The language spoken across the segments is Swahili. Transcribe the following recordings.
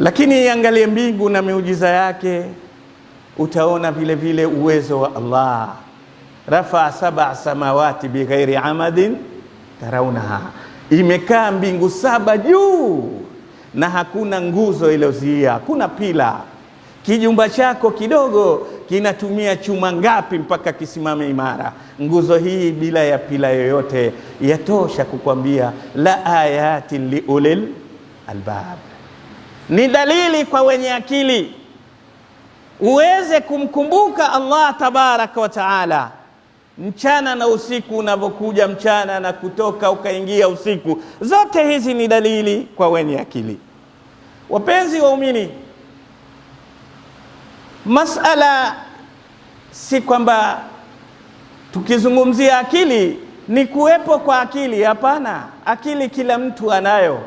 Lakini iangalie mbingu na miujiza yake, utaona vile vile uwezo wa Allah. Rafa sab'a samawati bighairi amadin tarawunaha, imekaa mbingu saba juu na hakuna nguzo iliyozuia, hakuna pila. Kijumba chako kidogo kinatumia chuma ngapi mpaka kisimame imara? Nguzo hii bila ya pila yoyote yatosha kukwambia la ayatin liulil albab. Ni dalili kwa wenye akili uweze kumkumbuka Allah tabaraka wa taala mchana na usiku, unavyokuja mchana na kutoka ukaingia usiku. Zote hizi ni dalili kwa wenye akili. Wapenzi waumini, masala si kwamba tukizungumzia akili ni kuwepo kwa akili. Hapana, akili kila mtu anayo,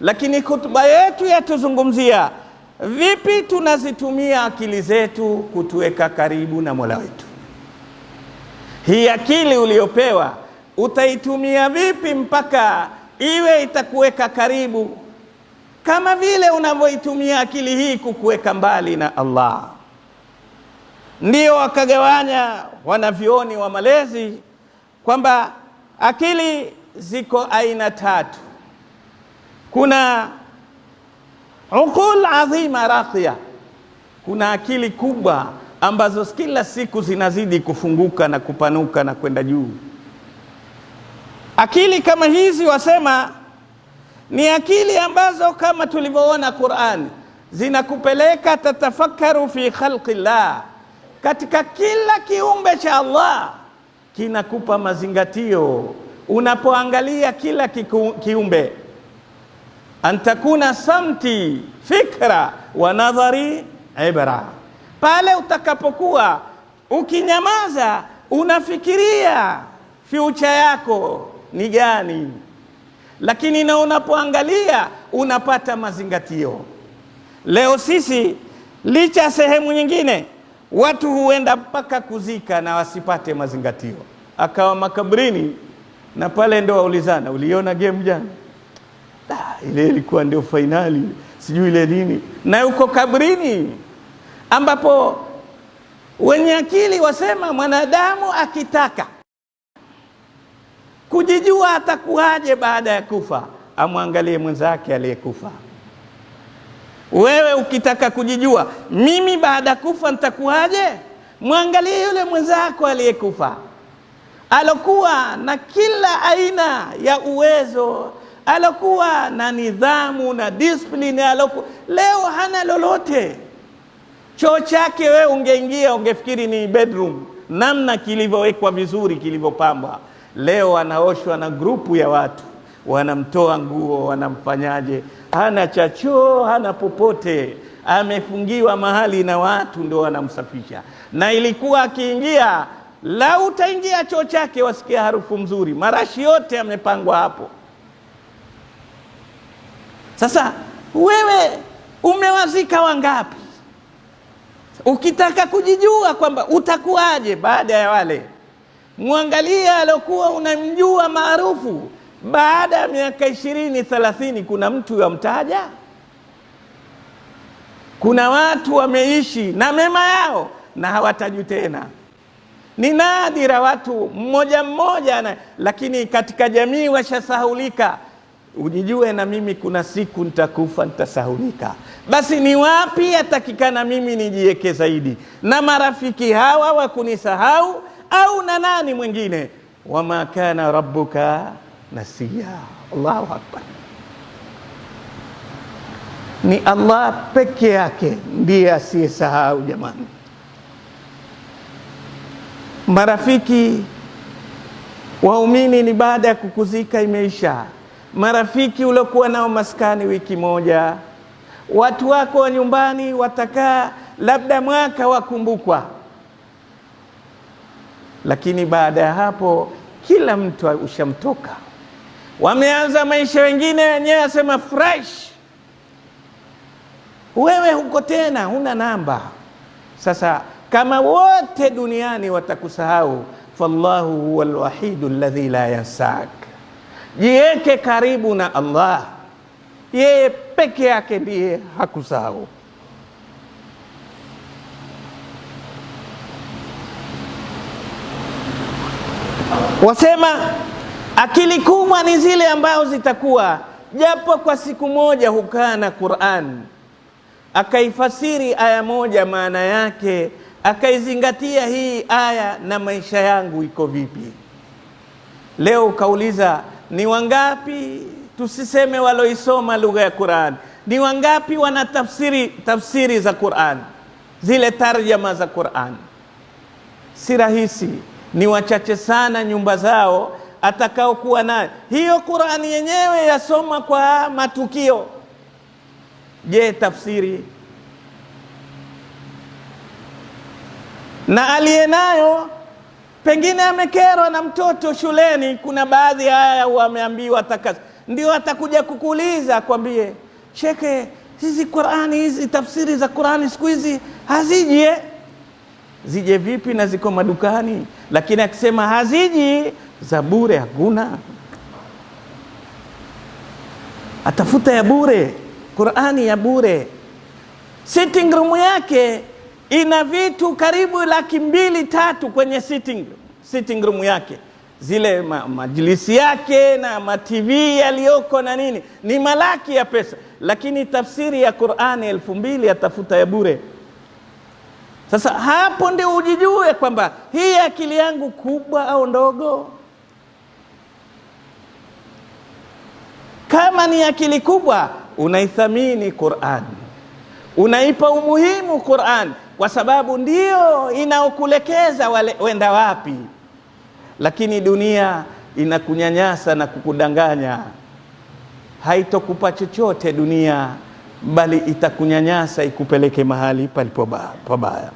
lakini hutuba yetu yatuzungumzia vipi tunazitumia akili zetu kutuweka karibu na Mola wetu. Hii akili uliopewa utaitumia vipi mpaka iwe itakuweka karibu, kama vile unavyoitumia akili hii kukuweka mbali na Allah. Ndio wakagawanya wanavyoni wa malezi kwamba akili ziko aina tatu. Kuna uqul azima raqiya, kuna akili kubwa ambazo kila siku zinazidi kufunguka na kupanuka na kwenda juu. Akili kama hizi wasema ni akili ambazo kama tulivyoona Qur'an zinakupeleka tatafakaru fi khalqillah, katika kila kiumbe cha Allah kinakupa mazingatio unapoangalia kila kiumbe. Antakuna samti fikra wa nadhari ibra, pale utakapokuwa ukinyamaza unafikiria future yako ni gani, lakini na unapoangalia unapata mazingatio. Leo sisi licha sehemu nyingine watu huenda mpaka kuzika na wasipate mazingatio, akawa makabrini na pale ndo waulizana, uliona game jana? Ile ilikuwa ndio finali, sijui ile nini, na uko kabrini. Ambapo wenye akili wasema mwanadamu akitaka kujijua atakuwaje baada ya kufa, amwangalie mwenzake aliyekufa. Wewe ukitaka kujijua mimi baada ya kufa nitakuwaje, mwangalie yule mwenzako aliyekufa, alokuwa na kila aina ya uwezo, alokuwa na nidhamu na discipline, leo hana lolote. Choo chake wewe ungeingia ungefikiri ni bedroom, namna kilivyowekwa vizuri, kilivyopambwa. Leo anaoshwa na grupu ya watu, wanamtoa nguo, wanamfanyaje, hana chachoo, hana popote, amefungiwa mahali na watu ndio wanamsafisha. Na ilikuwa akiingia, la utaingia choo chake wasikia harufu mzuri, marashi yote yamepangwa hapo. Sasa wewe umewazika wangapi? Ukitaka kujijua kwamba utakuwaje baada ya wale, muangalia alokuwa unamjua maarufu, baada ya miaka 20-30 kuna mtu yamtaja? Kuna watu wameishi na mema yao na hawataju tena. Ni nadira watu mmoja mmoja, lakini katika jamii washasahulika. Ujijue na mimi kuna siku nitakufa, nitasahulika. Basi ni wapi yatakikana mimi nijiweke zaidi, na marafiki hawa wa kunisahau au na nani mwingine? Wama kana rabbuka nasiya. Allahu akbar. Ni Allah peke yake ndiye asiyesahau jamani. Marafiki waumini ni baada ya kukuzika imeisha. Marafiki uliokuwa nao maskani wiki moja, watu wako wa nyumbani watakaa labda mwaka wakumbukwa, lakini baada ya hapo kila mtu ushamtoka. Wameanza maisha wengine wenyewe asema fresh, wewe huko tena huna namba. Sasa kama wote duniani watakusahau, fallahu huwal wahidu alladhi la yansak. Jiweke karibu na Allah, yeye peke yake ndiye hakusahau. Wasema akili kubwa ni zile ambazo zitakuwa japo kwa siku moja hukaa na Qur'an, akaifasiri aya moja maana yake, akaizingatia hii aya na maisha yangu iko vipi. Leo ukauliza ni wangapi, tusiseme waloisoma lugha ya Qur'an, ni wangapi wana tafsiri za Qur'an, zile tarjama za Qur'an? Si rahisi, ni wachache sana nyumba zao atakao kuwa nayo hiyo Qur'an yenyewe yasoma kwa matukio. Je, tafsiri? Na aliyenayo pengine amekerwa na mtoto shuleni, kuna baadhi haya wameambiwa ndio atakuja kukuuliza kwambie, sheke, hizi Qur'ani hizi tafsiri za Qur'ani siku hizi hazije. Zije vipi na ziko madukani? Lakini akisema haziji za bure, hakuna. Atafuta ya bure, Qur'ani ya bure. Sitting room yake ina vitu karibu 200,000-300 kwenye sitting room yake. Zile majlisi yake na ma TV yaliyoko na nini ni malaki ya pesa, lakini tafsiri ya Qur'ani 2,000 atafuta ya bure. Sasa hapo ndio ujijue kwamba hii akili yangu kubwa au ndogo. Kama ni akili kubwa, unaithamini Qur'an, unaipa umuhimu Qur'an, kwa sababu ndio inaokulekeza wenda wapi. Lakini dunia inakunyanyasa na kukudanganya, haitokupa chochote dunia, bali itakunyanyasa ikupeleke mahali palipo pabaya.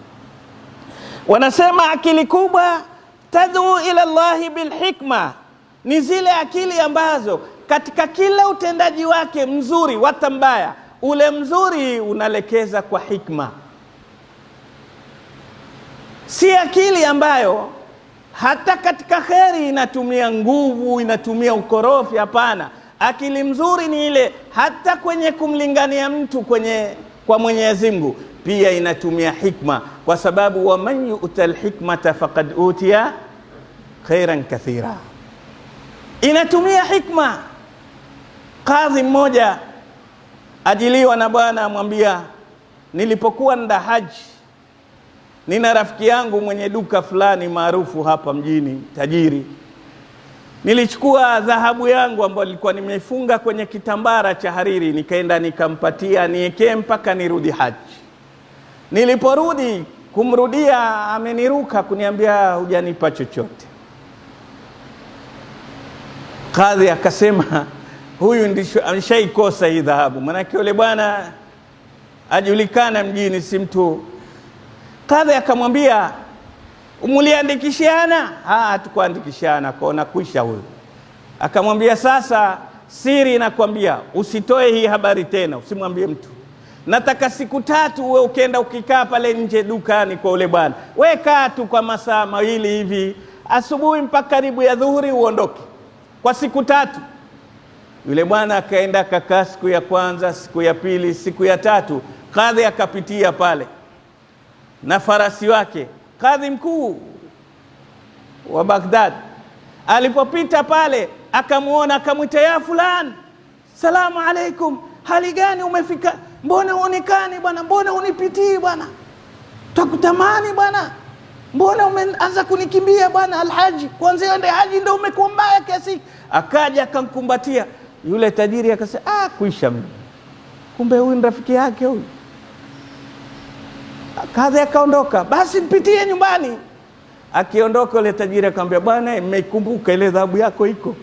Wanasema akili kubwa tad'u ila Allahi bilhikma, ni zile akili ambazo katika kila utendaji wake mzuri wata mbaya, ule mzuri unalekeza kwa hikma. Si akili ambayo hata katika kheri inatumia nguvu, inatumia ukorofi, hapana. Akili mzuri ni ile hata kwenye kumlingania mtu kwa Mwenyezi Mungu pia inatumia hikma, kwa sababu wa man yu'tal hikmata faqad utiya khairan kathira. Inatumia hikma. Kadhi mmoja ajiliwa na bwana, amwambia, nilipokuwa nda haji, nina rafiki yangu mwenye duka fulani maarufu hapa mjini, tajiri. Nilichukua dhahabu yangu ambayo nilikuwa nimeifunga kwenye kitambara cha hariri, nikaenda nikampatia niwekee mpaka nirudi haji. Niliporudi kumrudia, ameniruka kuniambia hujanipa chochote. Kadhi akasema huyu ndisho ameshaikosa hii dhahabu, maana yule bwana ajulikana mjini, si mtu. Kadhi akamwambia, umuliandikishana? Hatukuandikishana. Kaona kuisha huyo. Akamwambia, sasa siri nakwambia, usitoe hii habari tena, usimwambie mtu. Nataka siku 3 wewe ukienda ukikaa pale nje dukani kwa ule bwana, wewe kaa tu kwa masaa 2 hivi, asubuhi mpaka karibu ya dhuhuri uondoke kwa siku 3. Yule bwana akaenda akakaa siku ya kwanza, siku ya pili, siku ya 3. Kadhi akapitia pale na farasi wake, kadhi mkuu wa Baghdad. Alipopita pale akamuona, akamwita, ya fulani, salamu alaikum, hali gani, umefika? Mbona uonekani bwana, mbona unipitii bwana, tukutamani bwana, mbona umeanza kunikimbia bwana, alhaji, kwanza ende haji ndio umekuwa mbaya kiasi. Akaja akamkumbatia yule tajiri, akasema, kuisha mimi, kumbe huyu ni rafiki yake huyu. Kadhi akaondoka, basi mpitie nyumbani. Akiondoka yule tajiri akamwambia, bwana, nimeikumbuka ile dhahabu yako iko,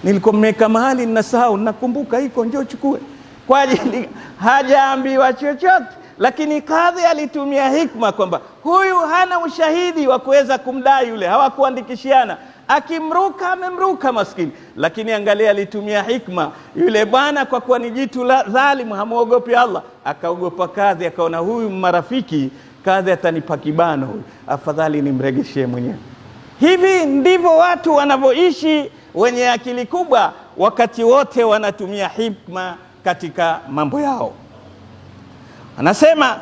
nilikuwa mmeka mahali ninasahau, nakumbuka iko, njoo chukue. Kwa ajili hajaambiwa chochote, lakini kadhi alitumia hikma kwamba huyu hana ushahidi wa kuweza kumdai yule, hawakuandikishiana. Akimruka amemruka maskini, lakini angalia alitumia hikma. Yule bwana kwa kuwa ni jitu dhalimu, hamuogopi Allah, akaogopa kadhi, akaona huyu marafiki, kadhi atanipa kibano huyu, afadhali nimregeshe mwenyewe. Hivi ndivyo watu wanavyoishi wenye akili kubwa. wakati wote wanatumia hikma katika mambo yao. Anasema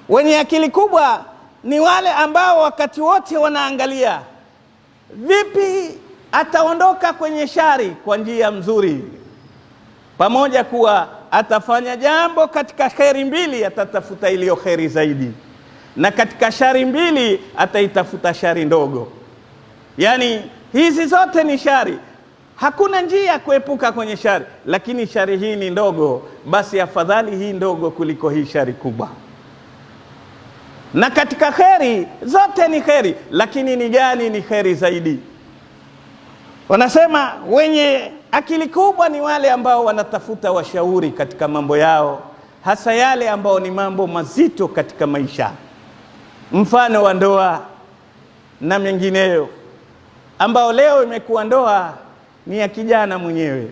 wenye akili kubwa ni wale ambao wakati wote wanaangalia vipi ataondoka kwenye shari kwa njia nzuri, pamoja kuwa atafanya jambo katika kheri mbili, atatafuta iliyo kheri zaidi, na katika shari mbili ataitafuta shari ndogo. Yani hizi zote ni shari, hakuna njia ya kuepuka kwenye shari, lakini shari hii ni ndogo, basi afadhali hii ndogo kuliko hii shari kubwa. Na katika kheri zote ni kheri, lakini ni gani ni kheri zaidi? Wanasema wenye akili kubwa ni wale ambao wanatafuta washauri katika mambo yao, hasa yale ambao ni mambo mazito katika maisha, mfano wa ndoa na mengineyo, ambao leo imekuwa ndoa ni ya kijana mwenyewe.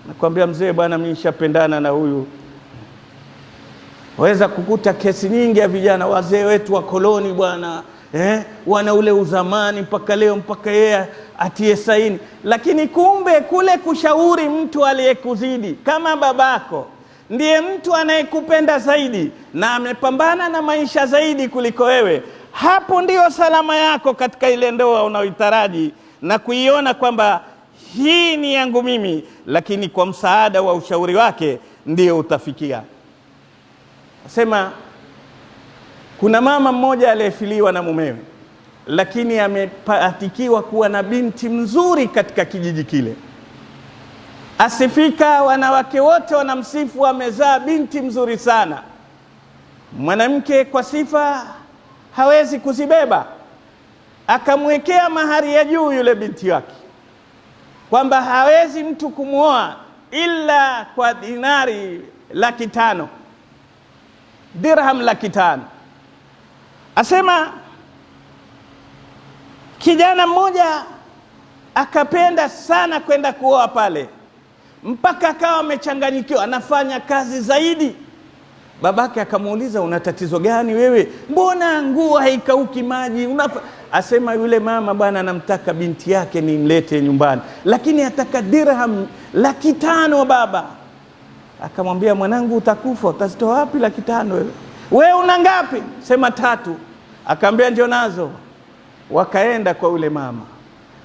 Nakwambia mzee, bwana mimi nishapendana na huyu. Waweza kukuta kesi nyingi ya vijana, wazee wetu wa koloni bwana, wana ule uzamani mpaka leo, mpaka yeye atie saini. Lakini kumbe kule kushauri mtu aliyekuzidi kama babako ndiye mtu anayekupenda zaidi na amepambana na maisha zaidi kuliko wewe, hapo ndio salama yako katika ile ndoa unaoitaraji na kuiona kwamba hii ni yangu mimi, lakini kwa msaada wa ushauri wake ndio utafikia. Sema kuna mama mmoja aliyefiliwa na mumewe, lakini amepatikiwa kuwa na binti mzuri katika kijiji kile. Asifika, wanawake wote wanamsifu, amezaa binti mzuri sana. Mwanamke kwa sifa hawezi kuzibeba, akamwekea mahari ya juu yule binti wake, kwamba hawezi mtu kumuoa ila kwa dinari 500,000, dirham 500,000. Asema kijana mmoja akapenda sana kwenda kuoa pale, mpaka akawa amechanganyikiwa, anafanya kazi zaidi. Babake akamuuliza, una tatizo gani wewe? Mbona nguo haikauki maji? Asema yule mama, bwana anamtaka binti yake nimlete nyumbani, lakini ataka dirham 500,000 baba. Akamwambia, mwanangu utakufa, utazitoa wapi 500,000 wewe? Wewe una ngapi? Sema 3. Akamwambia ndio nazo. Wakaenda kwa yule mama,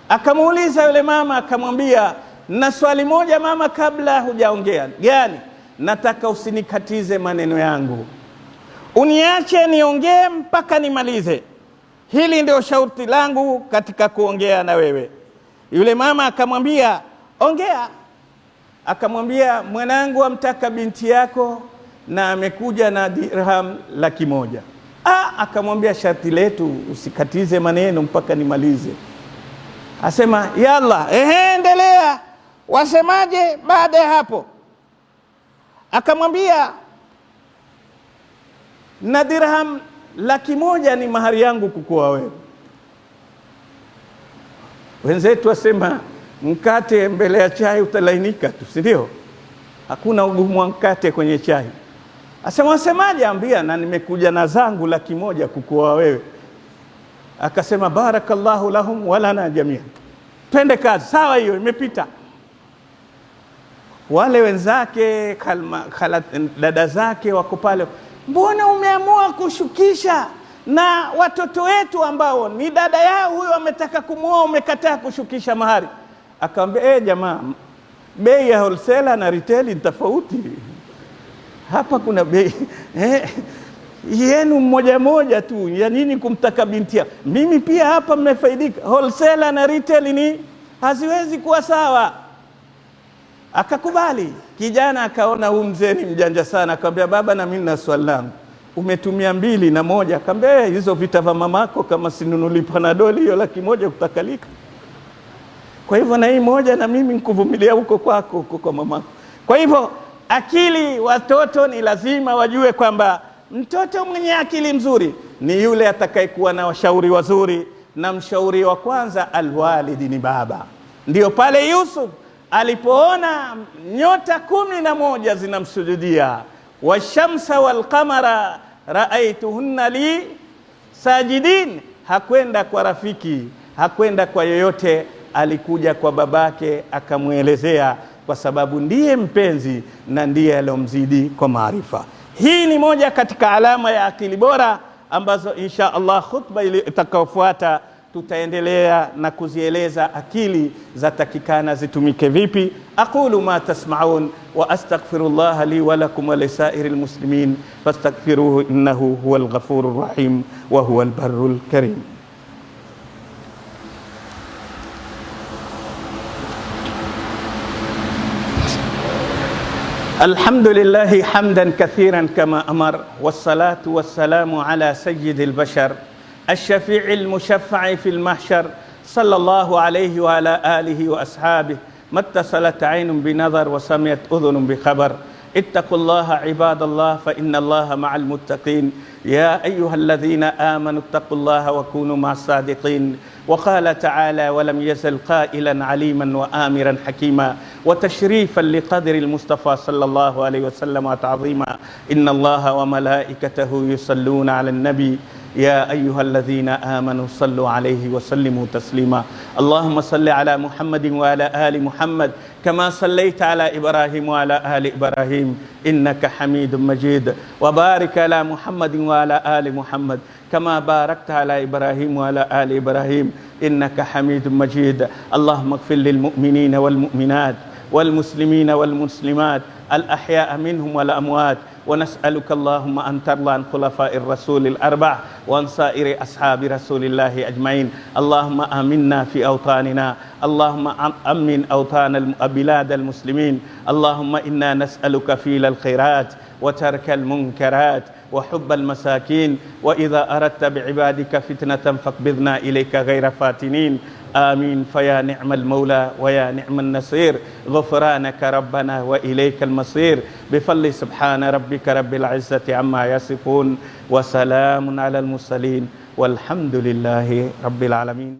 akamuuliza yule mama, akamwambia, na swali moja mama, kabla hujaongea. Gani? Nataka usinikatize maneno yangu, uniache niongee mpaka nimalize. Hili ndio sharti langu katika kuongea na wewe. Yule mama akamwambia, ongea. Akamwambia, mwanangu amtaka binti yako na amekuja na dirham 100,000. Akamwambia, sharti letu usikatize maneno mpaka nimalize. Asema, yalla, endelea, wasemaje baada ya hapo? Akamwambia, na dirham 100,000 ni mahari yangu kukuoa wewe. Wenzetu wasema mkate mbele ya chai utalainika tu, si ndio? Hakuna ugumu wa mkate kwenye chai. Asema, wasemaje? Ambia, na nimekuja na zangu 100,000 kukuoa wewe. Akasema, barakallahu lahum walana jamia, twende kazi. Sawa, hiyo imepita. Wale wenzake dada zake wako pale, mbona umeamua kushukisha na watoto wetu ambao ni dada yao huyo ametaka kumuoa, umekataa kushukisha mahari? Akamwambia, jamaa, bei ya wholesale na retail ni tofauti. Hapa kuna bei yenu moja tu, ya nini kumtaka binti ya? Mimi pia hapa mmefaidika. Wholesale na retail ni haziwezi kuwa sawa. Akakubali. Kijana akaona huyu mzee ni mjanja sana, akamwambia, baba, na mimi na swali langu, umetumia 2 na 1. Akamwambia, hizo vita vya mamako kama sinunuli Panadol hiyo 100,000 kutakalika. Kwa hivyo na hii 1 na mimi nikuvumilia huko kwako, huko kwa mamako. Kwa hivyo akili, watoto ni lazima wajue kwamba mtoto mwenye akili mzuri ni yule atakayekuwa na washauri wazuri, na mshauri wa kwanza alwalidi ni baba. Ndio pale Yusuf alipoona nyota 11 zinamsujudia, washamsa walqamara raaituhunna li sajidin, hakwenda kwa rafiki, hakwenda kwa yoyote, alikuja kwa babake akamwelezea, kwa sababu ndiye mpenzi na ndiye alomzidi kwa maarifa. Hii ni moja katika alama ya akili bora ambazo insha Allah khutba itakayofuata tutaendelea na kuzieleza akili za takikana zitumike vipi. Aqulu ma tasma'un wa astaghfirullah li wa lakum wa lisairil muslimin fastaghfiruhu innahu huwal ghafurur rahim wa huwal barrul karim. الحمد لله حمدا كثيرا كما أمر، والصلاة والسلام على سيد البشر الشفيع المشفع في المحشر، صلى الله عليه وعلى آله وأصحابه. ما اتصلت عين بنظر وسمعت أذن بخبر. اتقوا الله عباد الله فإن الله مع المتقين. يا أيها الذين آمنوا اتقوا الله وكونوا مع الصادقين. وقال تعالى: ولم يزل قائلا عليما وآمرا حكيما، وتشريفا لقدر المصطفى صلى الله عليه وسلم وتعظيما. إن الله وملائكته يصلون على النبي يا أيها الذين آمنوا صلوا عليه وسلموا تسليما. اللهم صل على محمد وعلى آل محمد كما صليت على إبراهيم وعلى آل إبراهيم إنك حميد مجيد. وبارك على محمد وعلى آل محمد كما باركت على إبراهيم وعلى آل إبراهيم إنك حميد مجيد. اللهم اغفر للمؤمنين والمؤمنات والمسلمين والمسلمات الأحياء منهم والأموات. ونسألك اللهم أن ترضى عن خلفاء الرسول الأربع وعن سائر أصحاب رسول الله أجمعين. اللهم آمنا في أوطاننا، اللهم أمن أوطان بلاد المسلمين. اللهم إنا نسألك فيل الخيرات وترك المنكرات وحب المساكين، وإذا أردت بعبادك فتنة فاقبضنا إليك غير فاتنين. آمين. فيا نعم المولى ويا نعم النصير، غفرانك ربنا وإليك المصير. بفضل سبحان ربك رب العزة عما يصفون، وسلام على المرسلين، والحمد لله رب العالمين.